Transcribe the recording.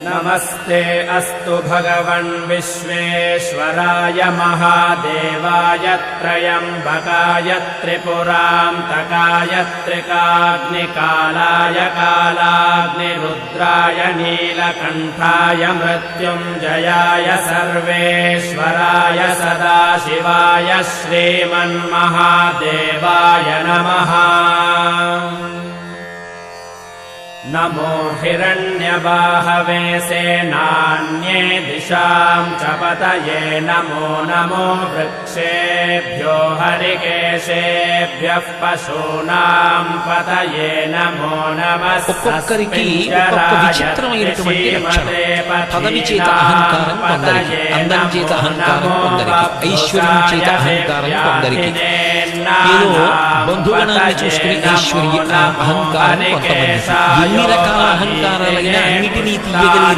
नमस्ते अस्तु भगवन् विश्वेश्वराय महादेवाय त्र्यम्बकाय त्रिपुरान्तकाय त्रिकाग्निकालाय कालाग्निरुद्राय नीलकण्ठाय मृत्युञ्जयाय सर्वेश्वराय सदाशिवाय श्रीमन्महादेवाय नमः। नमो हिरण्यबाहवे सेनान्ये दिशां च पतये नमो नमो वृक्षेभ्यो हरिकेशेभ्यः पशूनां पतये नमो नमः। ఒక్కొక్కరికి ఒక్కొక్క విచిత్రమైనటువంటి లక్షణం. పదవి చేత అహంకారం కొందరికి, అందం చేత అహంకారం కొందరికి, ఐశ్వర్యం చేత అహంకారం కొందరికి, ఏదో బంధుగణాన్ని చూసుకుని ఐశ్వర్య అహంకారం కొంతమందికి. ఎన్ని రకాల అహంకారాలైనా అన్నిటినీ తీయగలిగిన